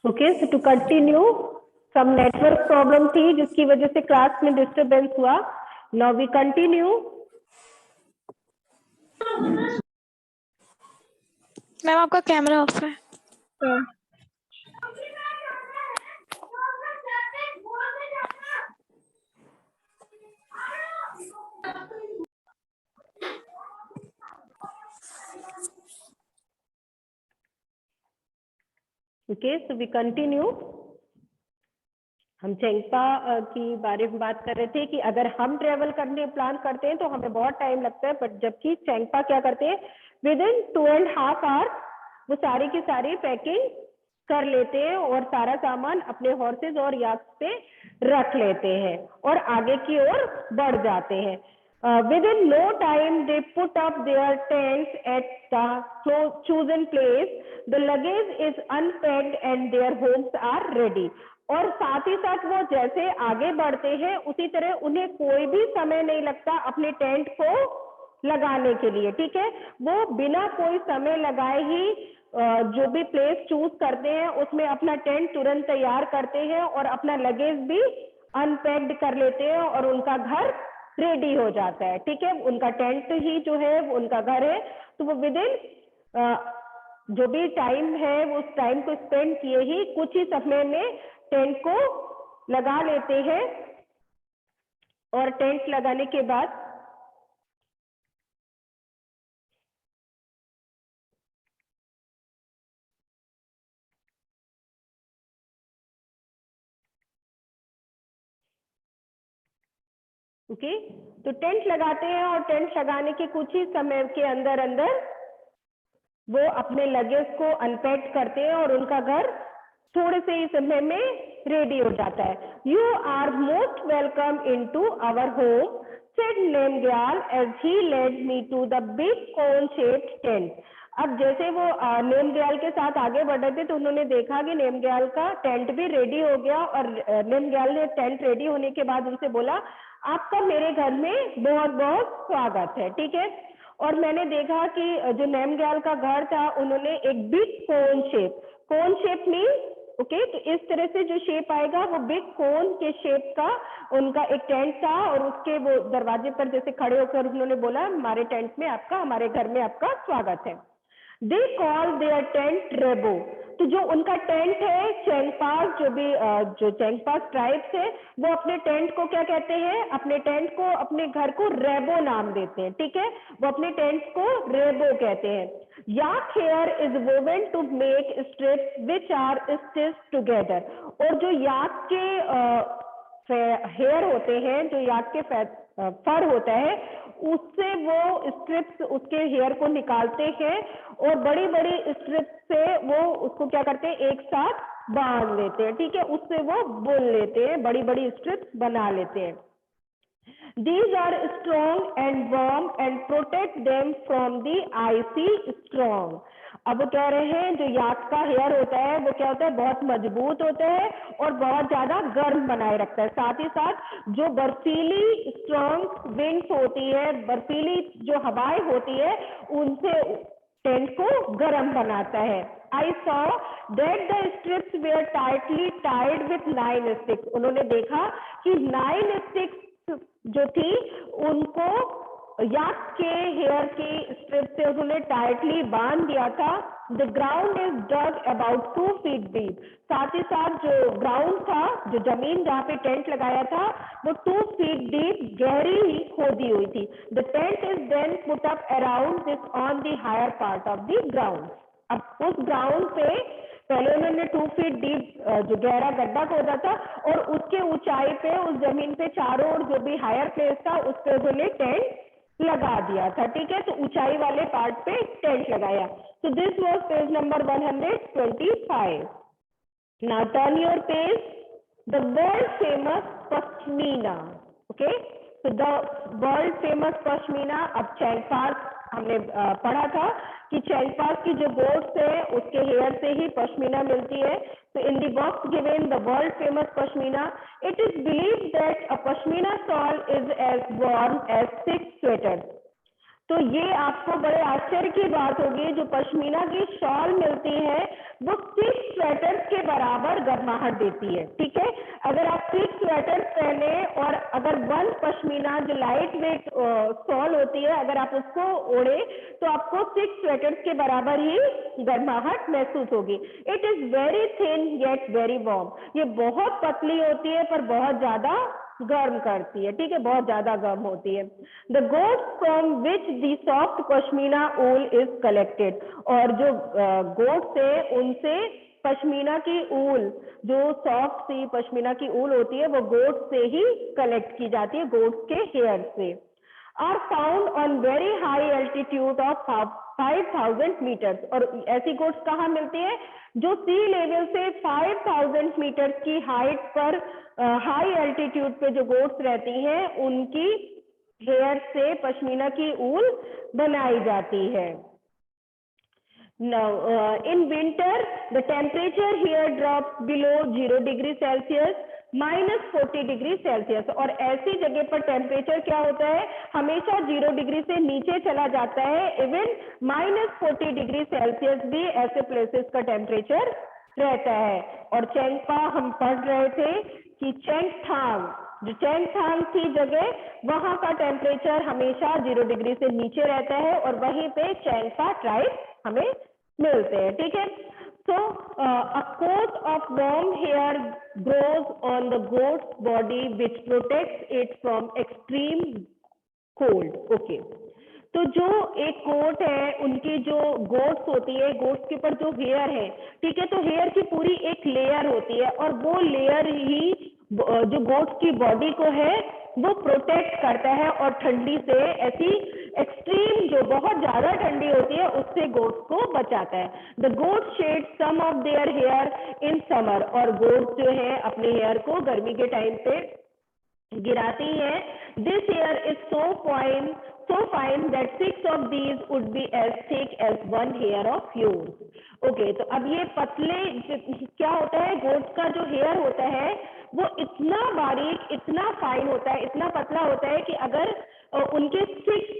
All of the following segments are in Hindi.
Okay, so to continue, some network problem थी जिसकी वजह से क्लास में डिस्टरबेंस हुआ. Now we continue. मैम आपका कैमरा ऑफ है. Okay, so we continue. हम चेंगपा की बारे में बात कर रहे थे कि अगर हम ट्रेवल करने प्लान करते हैं तो हमें बहुत टाइम लगता है, बट जबकि चेंगपा क्या करते हैं, विद इन 2.5 आवर्स वो सारी की सारी पैकिंग कर लेते हैं और सारा सामान अपने हॉर्सेज और याक पे रख लेते हैं और आगे की ओर बढ़ जाते हैं. Within no time they put up their tents at the chosen place. The luggage is unpacked and their homes are ready. और साथ ही साथ वो जैसे आगे बढ़ते हैं उसी तरह उन्हें कोई भी समय नहीं लगता अपने टेंट को लगाने के लिए. ठीक है, वो बिना कोई समय लगाए ही जो भी प्लेस चूज करते हैं उसमें अपना टेंट तुरंत तैयार करते हैं और अपना लगेज भी अनपैक्ड कर लेते हैं और उनका घर रेडी हो जाता है. ठीक है, उनका टेंट ही जो है वो उनका घर है, तो वो विद इन जो भी टाइम है वो उस टाइम को स्पेंड किए ही कुछ ही समय में टेंट को लगा लेते हैं. और टेंट लगाने के बाद ओके, तो टेंट लगाते हैं और टेंट लगाने के कुछ ही समय के अंदर अंदर वो अपने लगेज को अनपैक करते हैं और उनका घर थोड़े से ही समय में रेडी हो जाता है. You are most welcome into our home, said Namgyal as he led me to the big cone shaped tent. अब जैसे वो नेमग्याल के साथ आगे बढ़ रहे थे तो उन्होंने देखा कि नेमग्याल का टेंट भी रेडी हो गया और नेमग्याल ने टेंट रेडी होने के बाद उनसे बोला, आपका मेरे घर में बहुत बहुत स्वागत है. ठीक है, और मैंने देखा कि जो नेमग्याल का घर था उन्होंने एक big cone shape mean okay, तो इस तरह से जो शेप आएगा वो बिग कोन के शेप का उनका एक टेंट था और उसके वो दरवाजे पर जैसे खड़े होकर उन्होंने बोला, हमारे टेंट में आपका, हमारे घर में आपका स्वागत है. They call their tent rebo. तो जो उनका टेंट है चेंगपास, जो चेंगपास ट्राइब्स है वो अपने टेंट को क्या कहते हैं, अपने टेंट को, अपने घर को रेबो नाम देते हैं. ठीक है, वो अपने टेंट को रेबो कहते हैं. Yak hair is woven to make strips which are stitched together. और जो याक के हेयर होते हैं, जो याक के फर होता है, उससे वो स्ट्रिप्स उसके हेयर को निकालते हैं और बड़ी बड़ी स्ट्रिप्स से वो उसको क्या करते हैं, एक साथ बांध लेते हैं. ठीक है, उससे वो बुन लेते हैं, बड़ी बड़ी स्ट्रिप्स बना लेते हैं. These are strong and warm and protect them from the icy storm. अब वो कह रहे हैं जो याक का हेयर होता है वो क्या होता है, बहुत मजबूत होता है और बहुत ज्यादा गर्म बनाए रखता है. साथ ही साथ जो बर्फीली स्ट्रॉन्ग विंड्स होती है, बर्फीली जो हवाएं होती है, उनसे टेंट को गर्म बनाता है. I saw that the strips were tightly tied with 9 sticks. उन्होंने देखा कि 9 sticks जो थी उनको याक के हेयर की स्ट्रिप से उन्होंने टाइटली बांध दिया था. The ground is dug about 2 feet deep. साथ ही साथ जो ग्राउंड था, जो जमीन जहाँ पे टेंट लगाया था, वो 2 feet डीप गहरी ही खोदी हुई थी. The tent is then put up around this on the higher part of the ground. अब उस ग्राउंड पे पहले उन्होंने 2 feet डीप जो गहरा गड्ढा खोदा था और उसके ऊंचाई पे, उस जमीन पे चारों ओर जो भी हायर प्लेस था उस पे उन्होंने टेंट लगा दिया था. ठीक है, तो ऊंचाई वाले पार्ट पे टेंट लगाया. तो this was page number 125. Now turn your page. The world famous pashmina. Okay, तो द वर्ल्ड फेमस पश्मीना. अब चेंगपास हमने पढ़ा था कि चेंगपास की जो गोट्स है उसके हेयर से ही पश्मीना मिलती है. तो in the box given the world famous pashmina, it is believed that a pashmina shawl is as warm as 6 sweaters. तो ये आपको बड़े आश्चर्य की बात होगी, जो पश्मीना की शॉल मिलती है वो 6 स्वेटर्स के बराबर गर्माहट देती है। ठीक है, अगर आप 6 स्वेटर्स पहने और अगर 1 पश्मीना जो लाइट वेट शॉल होती है अगर आप उसको ओढ़े तो आपको 6 स्वेटर्स के बराबर ही गर्माहट महसूस होगी। It is very thin yet very warm, ये बहुत पतली होती है पर बहुत ज्यादा गर्म करती है। ठीक है, बहुत ज्यादा गर्म होती है। The goats from which the soft pashmina wool is collected, और जो गोट्स है उनसे पश्मीना की ऊल, जो सॉफ्ट सी पश्मीना की ऊल होती है वो गोट से ही कलेक्ट की जाती है, गोट्स के हेयर से। Are found on very high altitude of 5000 metres, और ऐसी गोट्स कहाँ मिलती है? जो सी लेवल से 5000 मीटर की हाइट पर हाई एल्टीट्यूड पे जो गोट्स रहती हैं उनकी हेयर से पश्मीना की ऊल बनाई जाती है। Now, in winter, the temperature here drops below 0 degree Celsius, -40 degree Celsius, और ऐसी जगह पर टेम्परेचर क्या होता है? हमेशा 0 डिग्री से नीचे चला जाता है। इवन -40 डिग्री सेल्सियस भी ऐसे प्लेसेस का टेम्परेचर रहता है। और चेंगपा हम पढ़ रहे थे कि चेंगथांग, जो चेंगथांग की जगह वहां का टेम्परेचर हमेशा 0 डिग्री से नीचे रहता है और वहीं पे चेंगपा ट्राइब हमें मिलते हैं। ठीक है, so a coat of warm hair grows on the goat's body which protects it from extreme cold. Okay, तो जो एक कोट है, उनकी जो गोट्स होती है, गोट्स के ऊपर जो हेयर है, ठीक है, तो हेयर की पूरी एक लेयर होती है और वो लेयर ही जो गोट्स की बॉडी को है वो प्रोटेक्ट करता है और ठंडी से, ऐसी एक्सट्रीम जो बहुत ज्यादा ठंडी होती है उससे गोट्स को बचाता है। The goat shed some of their hair in summer, और गोट्स जो है अपने हेयर को गर्मी के टाइम पे गिराती है। This here is so fine that 6 of these would be as thick as 1 hair of yours. Okay, तो अब ये पतले क्या होता है, गोट्स का जो हेयर होता है वो इतना बारीक, इतना फाइन होता है, इतना पतला होता है कि अगर उनके 6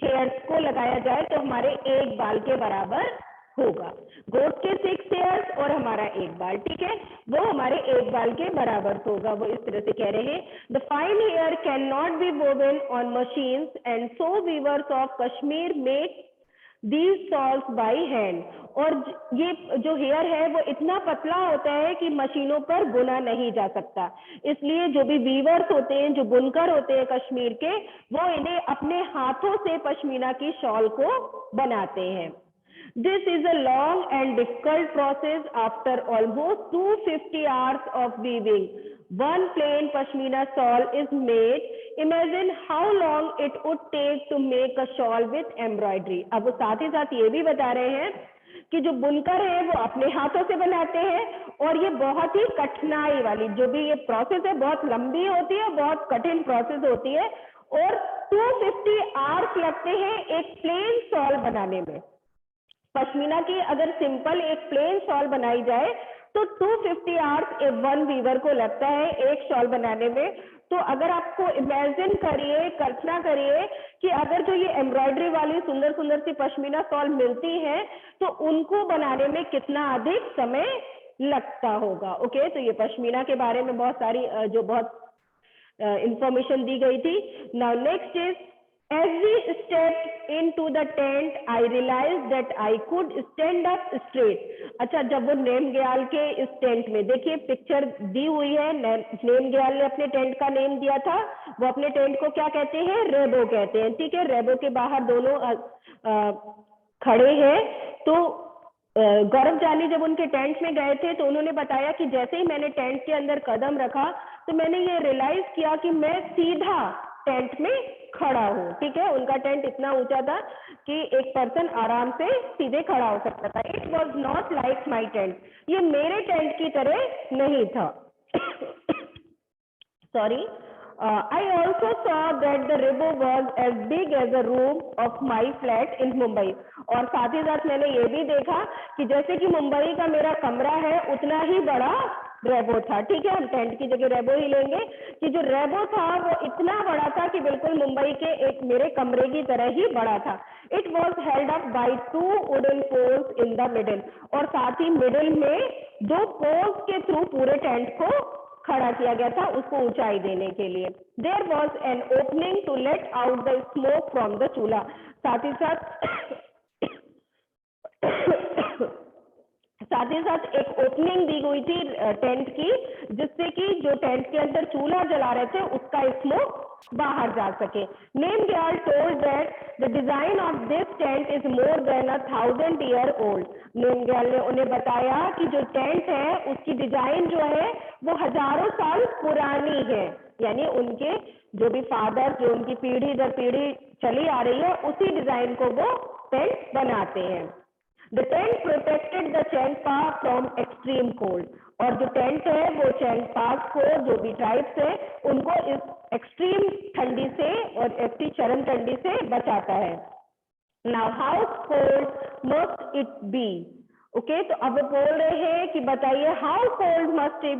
हेयर्स को लगाया जाए तो हमारे एक बाल के बराबर होगा। गोट के 6 हेयर्स और हमारा एक बाल, ठीक है, वो हमारे एक बाल के बराबर होगा। वो इस तरह से कह रहे हैं, the fine hair can not be woven on machines and so weavers of Kashmir make these shawls by hand, और ये जो हेयर है वो इतना पतला होता है कि मशीनों पर बुना नहीं जा सकता, इसलिए जो भी वीवर्स होते हैं, जो बुनकर होते हैं कश्मीर के, वो इन्हें अपने हाथों से पश्मीना की शॉल को बनाते हैं। This is a long and difficult process. After almost 250 hours of weaving, one plain pashmina shawl is made. Imagine how long it would take to make a shawl with embroidery. अब वो साथ ही साथ ये भी बता रहे हैं कि जो बुनकर है वो अपने हाथों से बनाते हैं और ये बहुत ही कठिनाई वाली जो भी ये प्रोसेस है बहुत लंबी होती है, बहुत कठिन प्रोसेस होती है और 250 आवर्स लगते हैं एक प्लेन शॉल बनाने में। पश्मीना की अगर सिंपल एक प्लेन शॉल बनाई जाए तो 250 आवर्स वन वीवर को लगता है एक शॉल बनाने में। तो अगर आपको इमेजिन करिए, कल्पना करिए कि अगर जो ये एम्ब्रॉयडरी वाली सुंदर सुंदर सी पश्मीना शॉल मिलती है तो उनको बनाने में कितना अधिक समय लगता होगा। ओके, तो ये पश्मीना के बारे में बहुत सारी जो बहुत इंफॉर्मेशन दी गई थी। Now next is, as we stepped into the tent, I realized that I could stand up straight. अच्छा, जब वो नेमग्याल के इस टेंट में, देखिए पिक्चर दी हुई है, नेमग्याल ने अपने टेंट का नेम दिया था, वो अपने टेंट को क्या कहते हैं, रेबो कहते हैं, ठीक है। रेबो के बाहर दोनों खड़े हैं। तो गौरव जानी जब उनके टेंट में गए थे तो उन्होंने बताया कि जैसे ही मैंने टेंट के अंदर कदम रखा तो मैंने ये रियलाइज किया कि मैं सीधा टेंट में खड़ा हूँ, ठीक है। उनका टेंट इतना ऊंचा था कि एक पर्सन आराम से सीधे खड़ा हो सकता था। It was not like my tent, ये मेरे टेंट की तरह नहीं था। Sorry, I also saw that the Rebo was as big as a room of my flat in Mumbai. और साथ ही साथ मैंने ये भी देखा कि जैसे कि मुंबई का मेरा कमरा है उतना ही बड़ा रेबो था। ठीक है, हम टेंट की जगह रेबो ही लेंगे कि जो रेबो था वो इतना बड़ा था कि बिल्कुल मुंबई के एक मेरे कमरे की तरह ही बड़ा था। It was held up by 2 wooden poles in the middle, और साथ ही मिडिल में 2 पोल्स के थ्रू पूरे टेंट को खड़ा किया गया था, उसको ऊंचाई देने के लिए। There was an opening to let out the smoke from the chulha, साथ ही साथ एक ओपनिंग दी हुई थी टेंट की, जिससे कि जो टेंट के अंदर चूल्हा जला रहे थे उसका स्मोक बाहर जा सके। Nimgyal told that the design of this tent is more than 1000 year old. Nimgyal ने उन्हें बताया कि जो टेंट है उसकी डिजाइन जो है वो हजारों साल पुरानी है, यानी उनके जो भी फादर, जो उनकी पीढ़ी दर पीढ़ी चली आ रही है, उसी डिजाइन को वो टेंट बनाते हैं। The tent protected the Chengpa from extreme cold, और जो टेंट है वो चेंगपास को, जो भी ट्राइब्स है, उनको इस एक्सट्रीम ठंडी से और ऐसी चरम ठंडी से बचाता है। Now how cold must it be? Okay, तो अब बोल रहे हैं कि बताइए how cold must it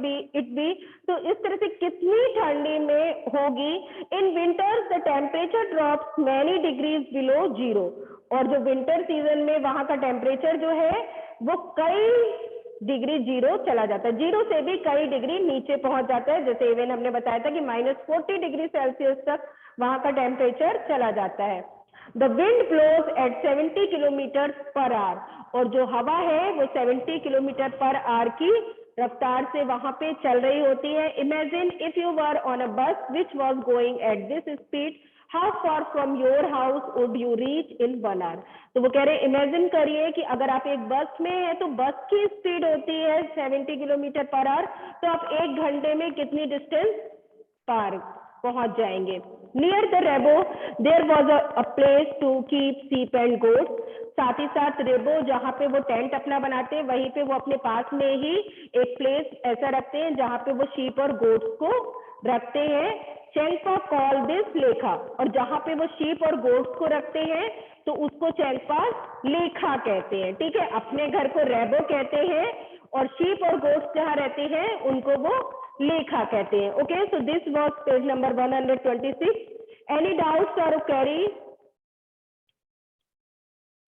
be, तो इस तरह से कितनी ठंडी में होगी। In winters the temperature drops many degrees below zero, और जो विंटर सीजन में वहां का टेम्परेचर जो है वो कई डिग्री जीरो चला जाता है, जीरो से भी कई डिग्री नीचे पहुंच जाता है। जैसे इवन हमने बताया था कि -40 डिग्री सेल्सियस तक वहां का टेम्परेचर चला जाता है। The wind blows at 70 kilometre per hour, और जो हवा है वो 70 किलोमीटर पर आवर की रफ्तार से वहां पे चल रही होती है। Imagine if you were on a bus which was going at this speed, how far from your house would you reach in 1 hour. तो वो कह रहे इमेजिन करिए कि अगर आप एक बस में हैं तो बस की स्पीड होती है 70 किलोमीटर पर आवर, तो आप 1 घंटे में कितनी डिस्टेंस पार पहुंच जाएंगे। Near the rebo there was a place to keep sheep and goats, साथ ही साथ रेबो जहाँ पे वो टेंट अपना बनाते हैं वहीं पे वो अपने पास में ही एक प्लेस ऐसा रखते हैं जहाँ पे वो शीप और गोट्स को रखते हैं। चेंगपा कॉल दिस लेखा, और जहाँ पे वो शीप और गोट्स को रखते हैं तो उसको चेंगपा लेखा कहते हैं। ठीक है, अपने घर को रेबो कहते हैं और शीप और गोट्स जहाँ रहते हैं उनको वो लेखा कहते हैं। Okay, so this was page number 126। Any doubts और क्वेरीज?